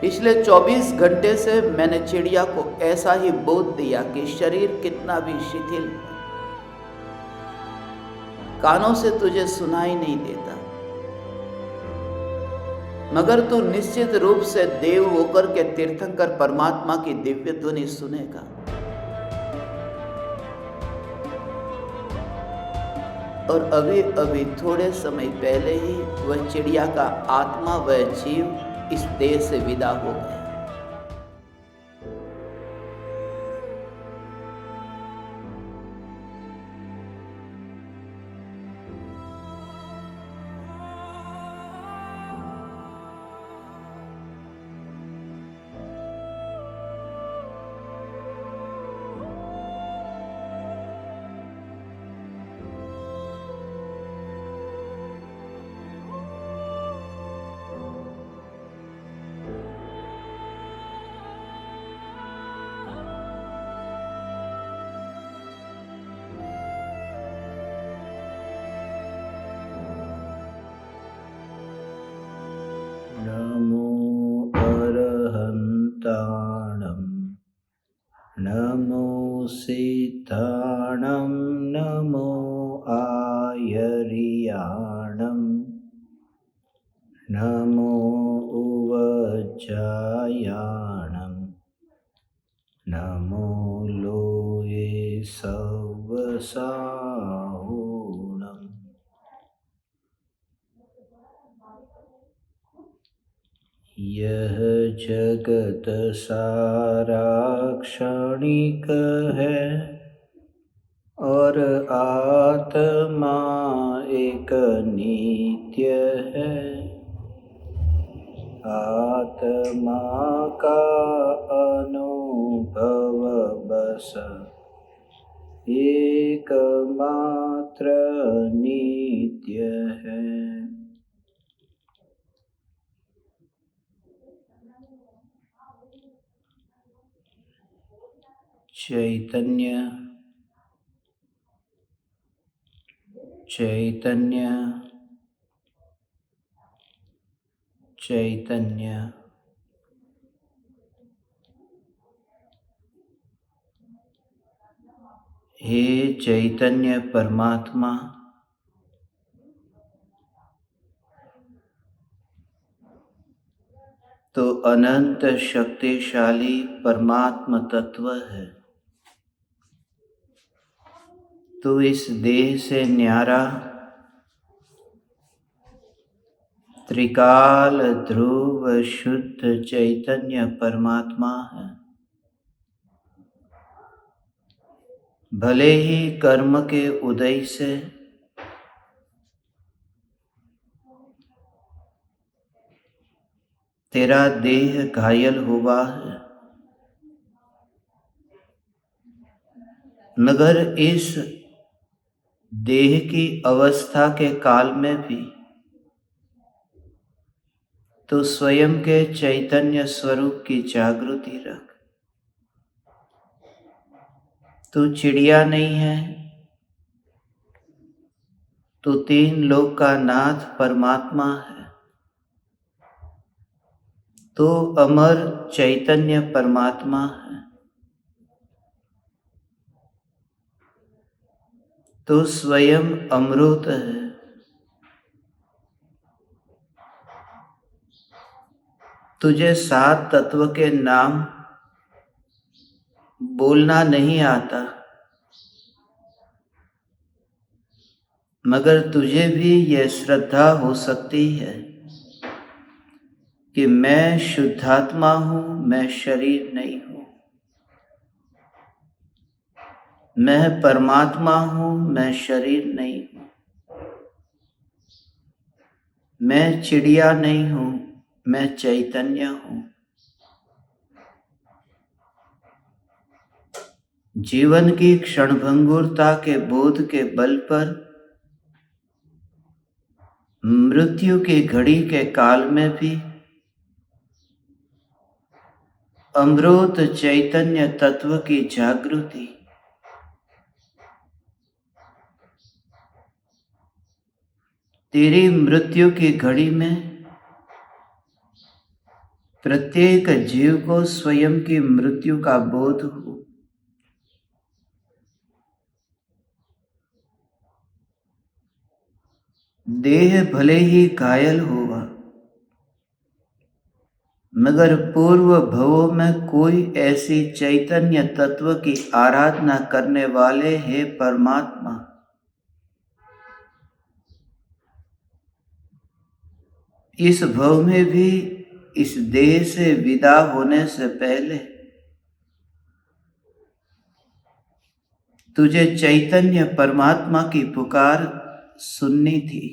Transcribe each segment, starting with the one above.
पिछले 24 घंटे से मैंने चिड़िया को ऐसा ही बोध दिया कि शरीर कितना भी शिथिल, कानों से तुझे सुनाई नहीं देता, मगर तू निश्चित रूप से देव होकर के तीर्थंकर परमात्मा की दिव्य ध्वनि सुनेगा। और अभी अभी थोड़े समय पहले ही वह चिड़िया का आत्मा, वह जीव इस देह से विदा हो गया। नमो अरहन्ताणं नमो सिद्धाणं नमो आयर्याणं नमो उवज्जायाणं नमो लोये सवसाहुणम्। यह जगत सारा क्षणिक है और आत्मा एक नित्य है। आत्मा का अनुभव बस एकमात्र नित्य है। चैतन्य चैतन्य चैतन्य। हे चैतन्य परमात्मा, तो अनंत शक्तिशाली परमात्म तत्व है। तू इस देह से न्यारा त्रिकाल ध्रुव शुद्ध चैतन्य परमात्मा है। भले ही कर्म के उदय से तेरा देह घायल हुआ है, मगर इस देह की अवस्था के काल में भी तो स्वयं के चैतन्य स्वरूप की जागृति रख। तू चिड़िया नहीं है, तू तीन लोक का नाथ परमात्मा है। तू अमर चैतन्य परमात्मा है। तू स्वयं अमृत है। तुझे सात तत्व के नाम बोलना नहीं आता, मगर तुझे भी यह श्रद्धा हो सकती है कि मैं शुद्धात्मा हूँ, मैं शरीर नहीं हूँ। मैं परमात्मा हूँ, मैं शरीर नहीं हूँ। मैं चिड़िया नहीं हूँ, मैं चैतन्य हूँ। जीवन की क्षणभंगुरता के बोध के बल पर मृत्यु की घड़ी के काल में भी अमृत चैतन्य तत्व की जागृति तेरी मृत्यु की घड़ी में प्रत्येक जीव को स्वयं की मृत्यु का बोध हो। देह भले ही घायल होगा, मगर पूर्व भवों में कोई ऐसी चैतन्य तत्व की आराधना करने वाले हे परमात्मा, इस भव में भी इस देह से विदा होने से पहले तुझे चैतन्य परमात्मा की पुकार सुननी थी।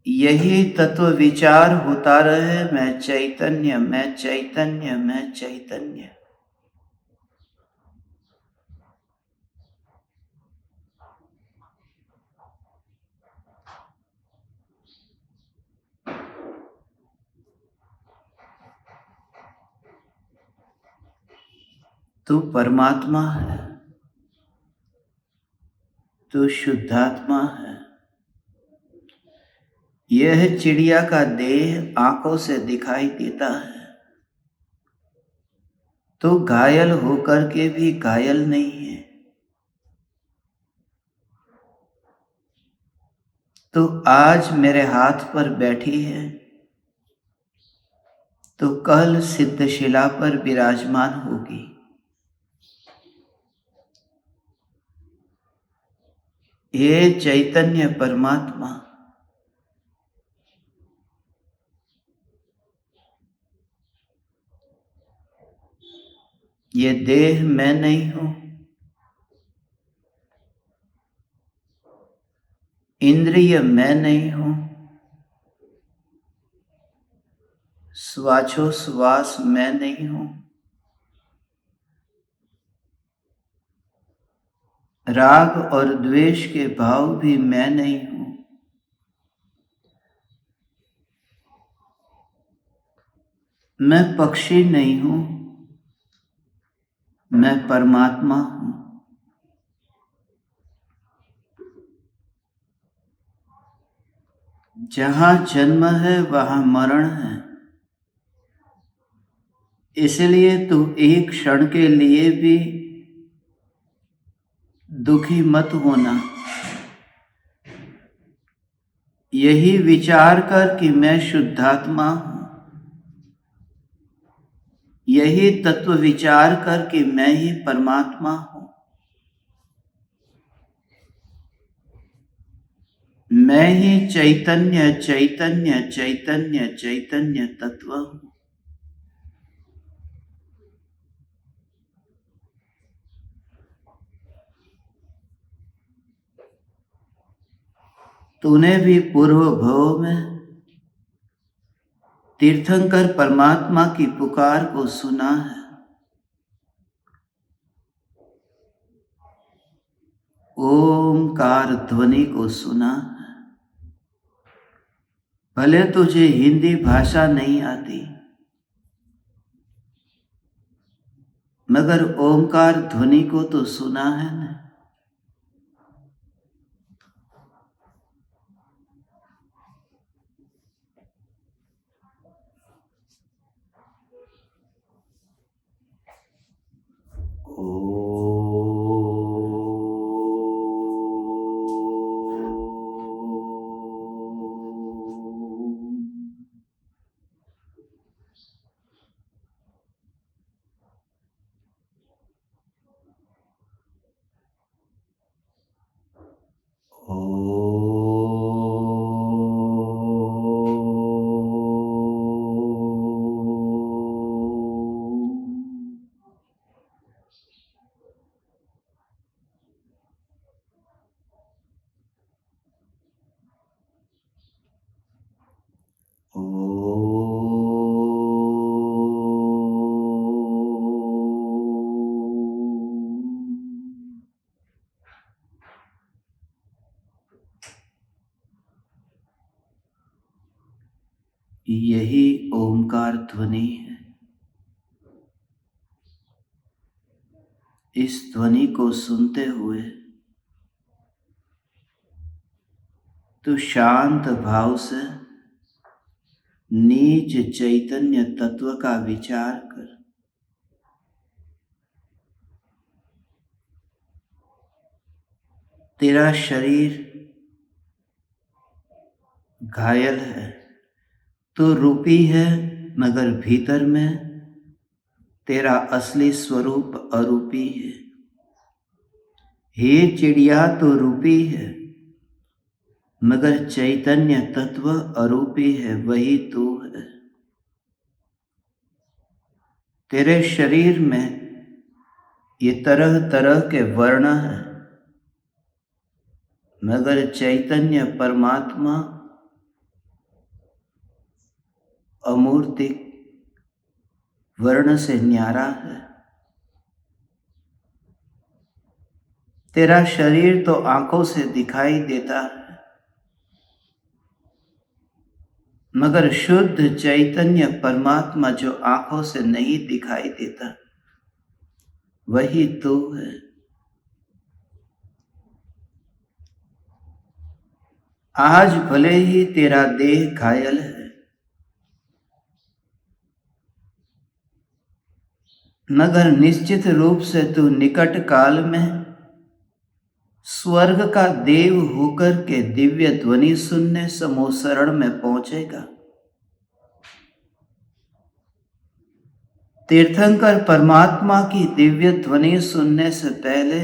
यही तत्व विचार होता रहे, मैं चैतन्य, मैं चैतन्य, मैं चैतन्य। तू परमात्मा है, तू शुद्धात्मा है। यह चिड़िया का देह आंखों से दिखाई देता है, तो घायल होकर के भी घायल नहीं है। तो आज मेरे हाथ पर बैठी है, तो कल सिद्धशिला पर विराजमान होगी। हे चैतन्य परमात्मा, ये देह मैं नहीं हूं, इंद्रिय मैं नहीं हूं, श्वासोश्वास मैं नहीं हूं, राग और द्वेष के भाव भी मैं नहीं हूं। मैं पक्षी नहीं हूं, मैं परमात्मा हूं। जहां जन्म है वहां मरण है, इसलिए तू एक क्षण के लिए भी दुखी मत होना। यही विचार कर कि मैं शुद्धात्मा हूं, यही तत्व विचार कर कि मैं ही परमात्मा हूं। मैं ही चैतन्य चैतन्य चैतन्य चैतन्य तत्व हूं। तूने भी पूर्व भव में तीर्थंकर परमात्मा की पुकार को सुना है। ओमकार ध्वनि को सुना है। भले तुझे हिंदी भाषा नहीं आती, मगर ओमकार ध्वनि को तो सुना है ना। यही ओमकार ध्वनि है। इस ध्वनि को सुनते हुए तू शांत भाव से नीच चैतन्य तत्व का विचार कर। तेरा शरीर घायल है, तो रूपी है, मगर भीतर में तेरा असली स्वरूप अरूपी है। हे चिड़िया, तो रूपी है, मगर चैतन्य तत्व अरूपी है, वही तू है। तेरे शरीर में ये तरह तरह के वर्ण है, मगर चैतन्य परमात्मा अमूर्तिक वर्ण से न्यारा है। तेरा शरीर तो आंखों से दिखाई देता है, मगर शुद्ध चैतन्य परमात्मा जो आंखों से नहीं दिखाई देता, वही तू है। आज भले ही तेरा देह घायल है, मगर निश्चित रूप से तू निकट काल में स्वर्ग का देव होकर के दिव्य ध्वनि सुनने समूह शरण में पहुंचेगा। तीर्थंकर परमात्मा की दिव्य ध्वनि सुनने से पहले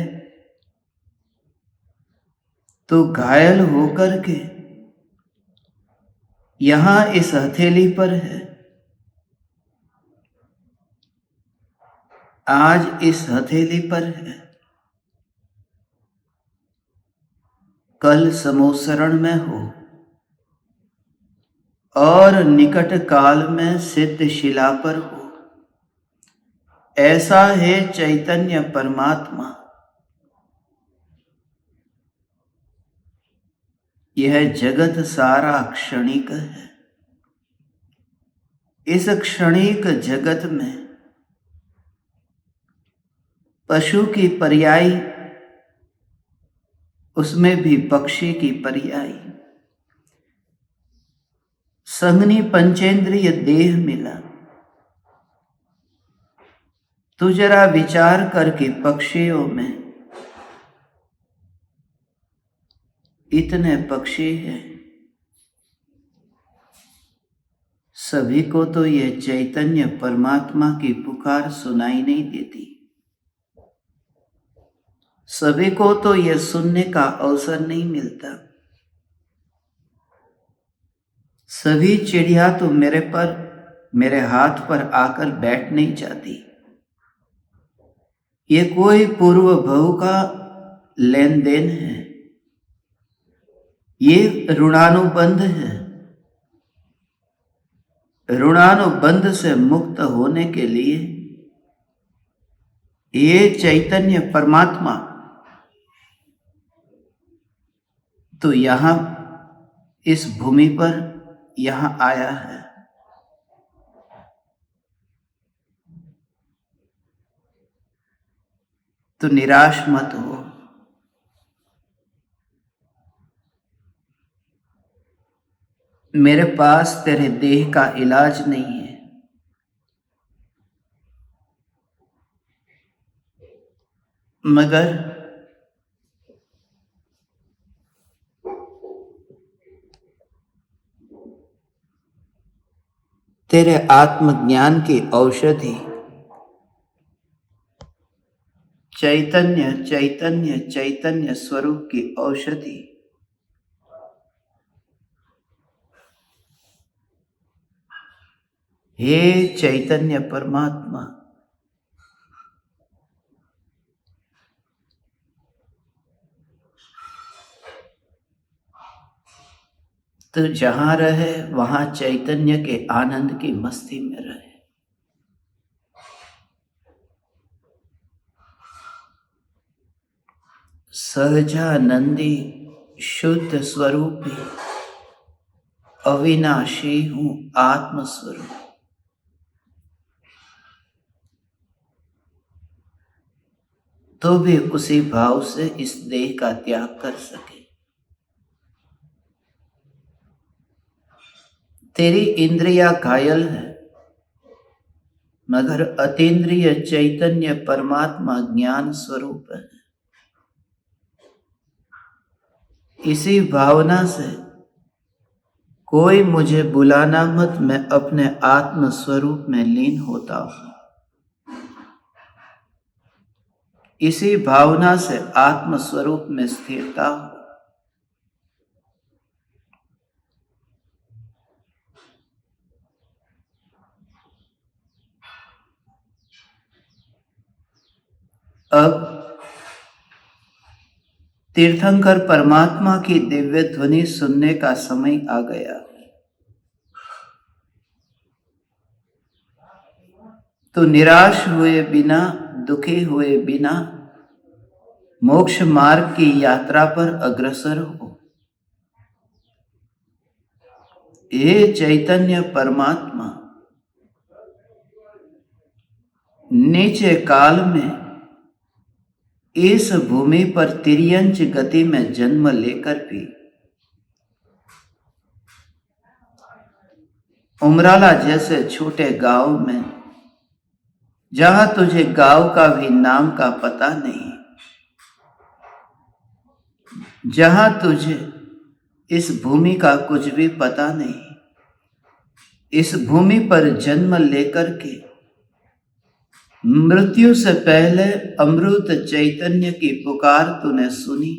तो घायल होकर के यहां इस हथेली पर है। आज इस हथेली पर है, कल समोसरण में हो और निकट काल में सिद्ध शिला पर हो। ऐसा है चैतन्य परमात्मा। यह जगत सारा क्षणिक है। इस क्षणिक जगत में पशु की पर्यायी, उसमें भी पक्षी की पर्यायी। संगनी पंचेंद्रिय देह मिला। तू जरा विचार करके पक्षियों में इतने पक्षी हैं, सभी को तो यह चैतन्य परमात्मा की पुकार सुनाई नहीं देती। सभी को तो यह सुनने का अवसर नहीं मिलता। सभी चिड़िया तो मेरे हाथ पर आकर बैठ नहीं जाती। ये कोई पूर्व भव का लेन देन है, ये ऋणानुबंध है। ऋणानुबंध से मुक्त होने के लिए ये चैतन्य परमात्मा तो यहां इस भूमि पर यहां आया है। तो निराश मत हो। मेरे पास तेरे देह का इलाज नहीं है, मगर तेरे आत्मज्ञान की औषधि चैतन्य चैतन्य चैतन्य स्वरूप की औषधि हे चैतन्य परमात्मा, तो जहां रहे वहां चैतन्य के आनंद की मस्ती में रहे। सहजानंदी शुद्ध स्वरूपी अविनाशी हूं आत्मस्वरूप। तो भी उसी भाव से इस देह का त्याग कर सके। तेरी इंद्रियां घायल है, मगर अतीन्द्रिय चैतन्य परमात्मा ज्ञान स्वरूप है। इसी भावना से कोई मुझे बुलाना मत, मैं अपने आत्म स्वरूप में लीन होता हूं। इसी भावना से आत्म स्वरूप में स्थिरता हो। अब तीर्थंकर परमात्मा की दिव्य ध्वनि सुनने का समय आ गया। तो निराश हुए बिना, दुखी हुए बिना मोक्ष मार्ग की यात्रा पर अग्रसर हो। हे चैतन्य परमात्मा, नीचे काल में इस भूमि पर तिर्यंच गति में जन्म लेकर भी उमराला जैसे छोटे गांव में, जहां तुझे गांव का भी नाम का पता नहीं, जहां तुझे इस भूमि का कुछ भी पता नहीं, इस भूमि पर जन्म लेकर के मृत्यु से पहले अमृत चैतन्य की पुकार तूने सुनी।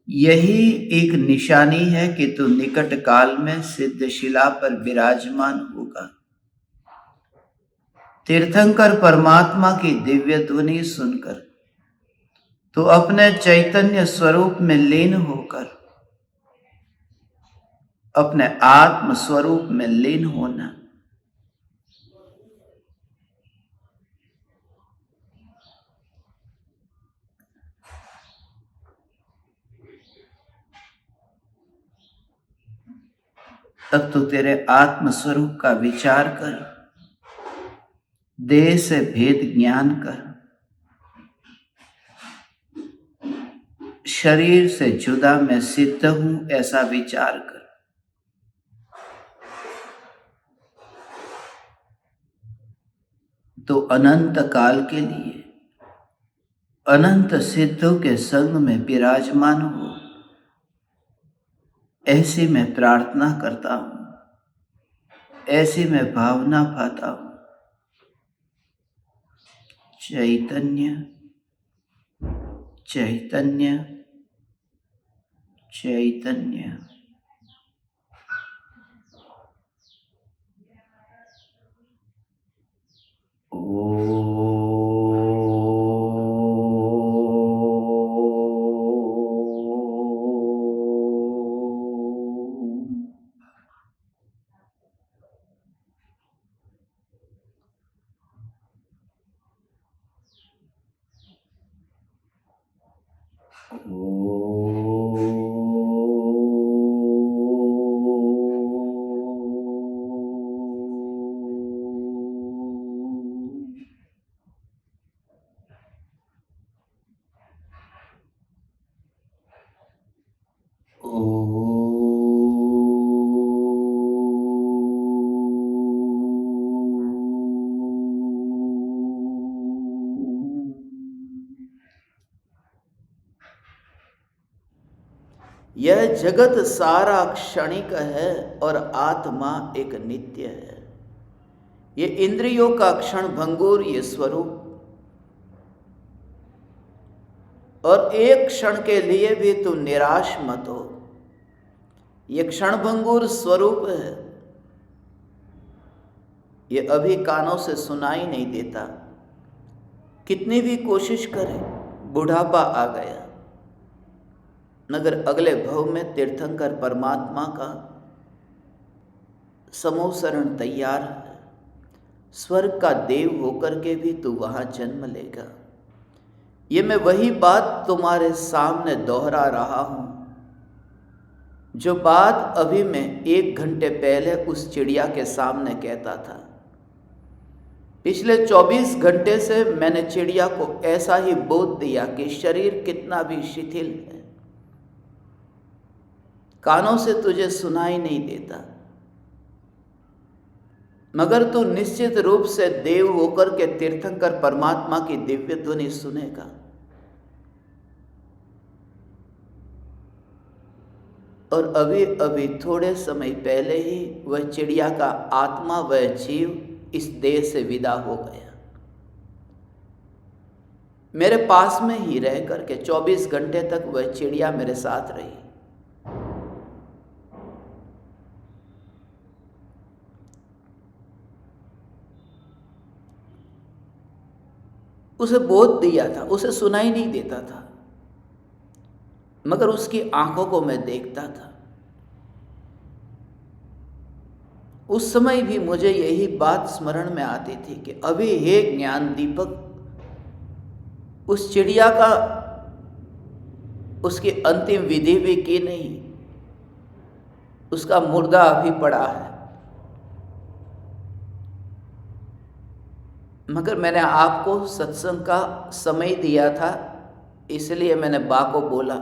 यही एक निशानी है कि तू निकट काल में सिद्धशिला पर विराजमान होगा। तीर्थंकर परमात्मा की दिव्य ध्वनि सुनकर तो अपने चैतन्य स्वरूप में लीन होकर अपने आत्म स्वरूप में लीन होना। तब तो तेरे आत्म स्वरूप का विचार कर, देह से भेद ज्ञान कर, शरीर से जुदा मैं सिद्ध हूं ऐसा विचार कर। तो अनंत काल के लिए अनंत सिद्धों के संग में विराजमान हो, ऐसी मैं प्रार्थना करता हूं, ऐसी मैं भावना पाता हूं। चैतन्य चैतन्य चैतन्य। यह जगत सारा क्षणिक है और आत्मा एक नित्य है। ये इंद्रियों का क्षण भंगुर ये स्वरूप, और एक क्षण के लिए भी तू निराश मत हो। ये क्षण भंगुर स्वरूप है, ये अभी कानों से सुनाई नहीं देता। कितनी भी कोशिश करें, बुढ़ापा आ गया, मगर अगले भव में तीर्थंकर परमात्मा का समोसरण तैयार है। स्वर्ग का देव होकर के भी तू वहां जन्म लेगा। ये मैं वही बात तुम्हारे सामने दोहरा रहा हूं। जो बात अभी मैं 1 घंटे पहले उस चिड़िया के सामने कहता था, पिछले 24 घंटे से मैंने चिड़िया को ऐसा ही बोध दिया कि शरीर कितना भी शिथिल है, कानों से तुझे सुनाई नहीं देता, मगर तू निश्चित रूप से देव होकर के तीर्थंकर परमात्मा की दिव्य ध्वनि सुनेगा। और अभी अभी थोड़े समय पहले ही वह चिड़िया का आत्मा, वह जीव इस देह से विदा हो गया। मेरे पास में ही रह करके 24 घंटे तक वह चिड़िया मेरे साथ रही। उसे बोध दिया था, उसे सुनाई नहीं देता था, मगर उसकी आंखों को मैं देखता था। उस समय भी मुझे यही बात स्मरण में आती थी कि अभी हे ज्ञान दीपक, उस चिड़िया का उसकी अंतिम विधि भी की नहीं, उसका मुर्दा अभी पड़ा है। मगर मैंने आपको सत्संग का समय दिया था, इसलिए मैंने बा को बोला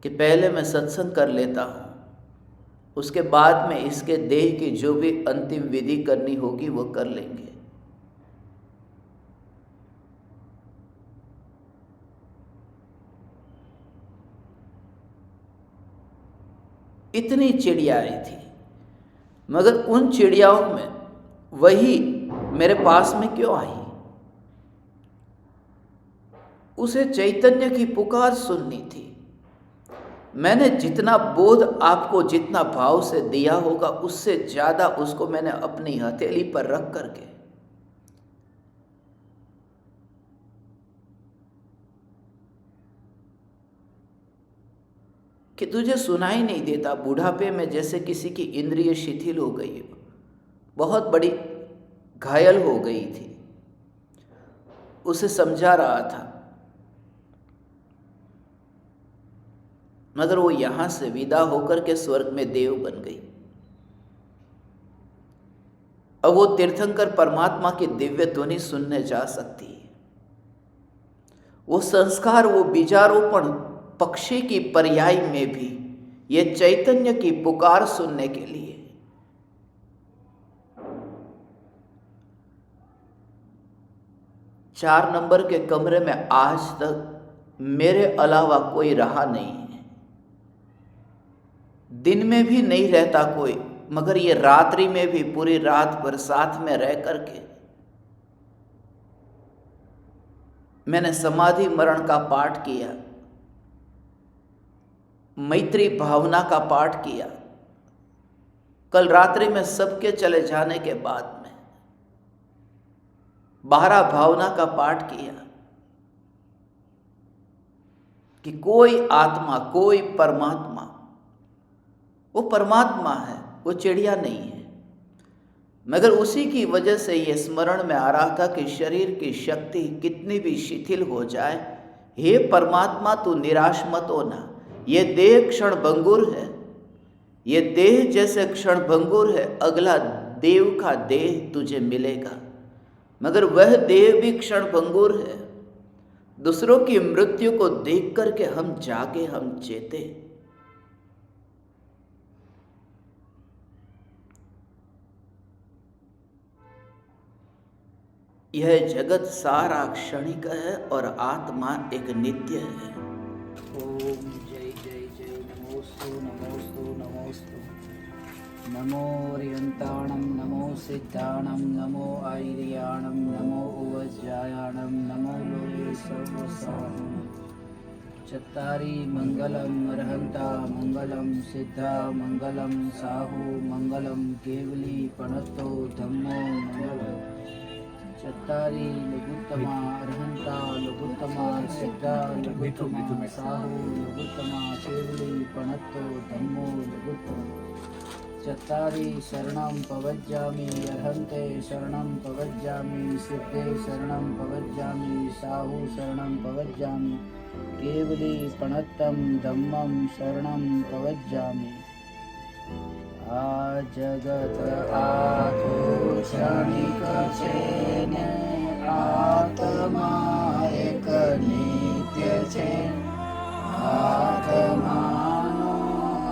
कि पहले मैं सत्संग कर लेता हूँ, उसके बाद में इसके देह की जो भी अंतिम विधि करनी होगी वो कर लेंगे। इतनी चिड़ियाएं थी, मगर उन चिड़ियाओं में वही मेरे पास में क्यों आई? उसे चैतन्य की पुकार सुननी थी। मैंने जितना बोध आपको जितना भाव से दिया होगा, उससे ज्यादा उसको मैंने अपनी हथेली पर रख करके कि तुझे सुनाई नहीं देता, बुढ़ापे में जैसे किसी की इंद्रिय शिथिल हो गई, बहुत बड़ी घायल हो गई थी, उसे समझा रहा था। मगर वो यहां से विदा होकर के स्वर्ग में देव बन गई। अब वो तीर्थंकर परमात्मा की दिव्य ध्वनि सुनने जा सकती है। वो संस्कार, वो बीजारोपण पक्षी की पर्याय में भी ये चैतन्य की पुकार सुनने के लिए 4 नंबर के कमरे में आज तक मेरे अलावा कोई रहा नहीं है। दिन में भी नहीं रहता कोई, मगर ये रात्रि में भी पूरी रात भर साथ में रह करके मैंने समाधि मरण का पाठ किया, मैत्री भावना का पाठ किया। कल रात्रि में सबके चले जाने के बाद में बाहरा भावना का पाठ किया कि कोई आत्मा, कोई परमात्मा, वो परमात्मा है, वो चिड़िया नहीं है। मगर उसी की वजह से ये स्मरण में आ रहा था कि शरीर की शक्ति कितनी भी शिथिल हो जाए, हे परमात्मा तू निराश मत होना। ये देह क्षण भंगुर है, ये देह जैसे क्षण भंगुर है, अगला देव का देह तुझे मिलेगा, मगर वह देह भी क्षण भंगुर है। दूसरों की मृत्यु को देख करके हम जागे, हम चेते। यह जगत सारा क्षणिक है और आत्मा एक नित्य है। ओम जय जय जय नमोस्तु नमोस्तु नमोस्तु। नमो रियंताणं नमो सिद्धाणं नमो आयर्याणं नमो उवज्रायाणं नमो लोये सर्वसाहं। चत्तारि मंगलम अर्हंता मंगलम सिद्धा मंगलम साहु मंगलम केवली पणतो धम्मो मंगलम। चत्तारि लघुत्तमा अर्हंता लघुत्तमा सिद्धा लघुत्तमा साहु लघुत्तमा केवली पणतो धम्मो लघुत्तमा। चत्तारि शरणं पवज्जामि अर्हन्ते शरणं पवज्जामि सिद्धे शरणं पवज्जामि साहु शरणं पवज्जामि केवली प्रणतं धम्मं शरणं प्रव्रजामि। आ जगत आखो क्षणिक छे ने आत्मा एक नित्य छे। आत्मानो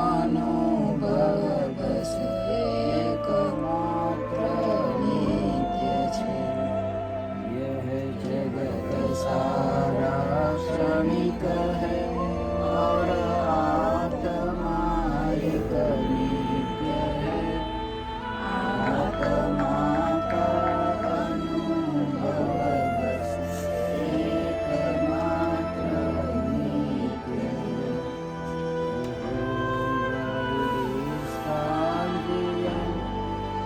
अनुभव बस एकमात्र नित्य छे। यह जगत सारा क्षणिक है और आत्मा एक नित्य है। आत्मा का अनुभव बस एकमात्र नित्य है।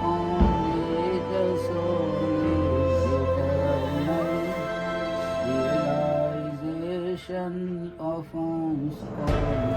Only the soul is eternal. Realization of one's own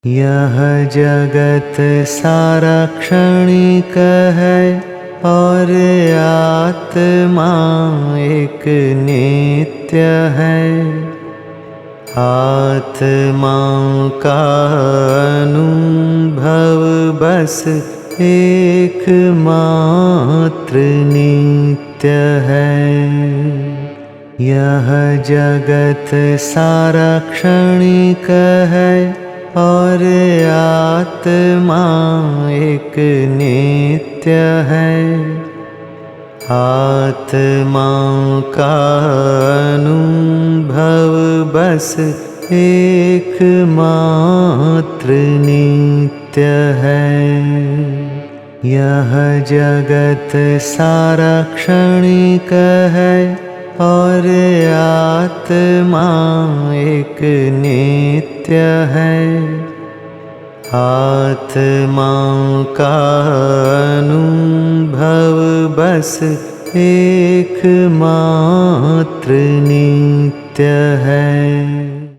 यह जगत सारा क्षणिक है और आत्मा एक नित्य है। आत्मा का अनुभव बस एकमात्र नित्य है। यह जगत सारा क्षणिक है और आत्मा एक नित्य है। आत्मा का अनुभव बस एकमात्र नित्य है। यह जगत सारा क्षणिक है और आत्मा एक नित्य है। आत्मा का अनुभव बस एकमात्र नित्य है।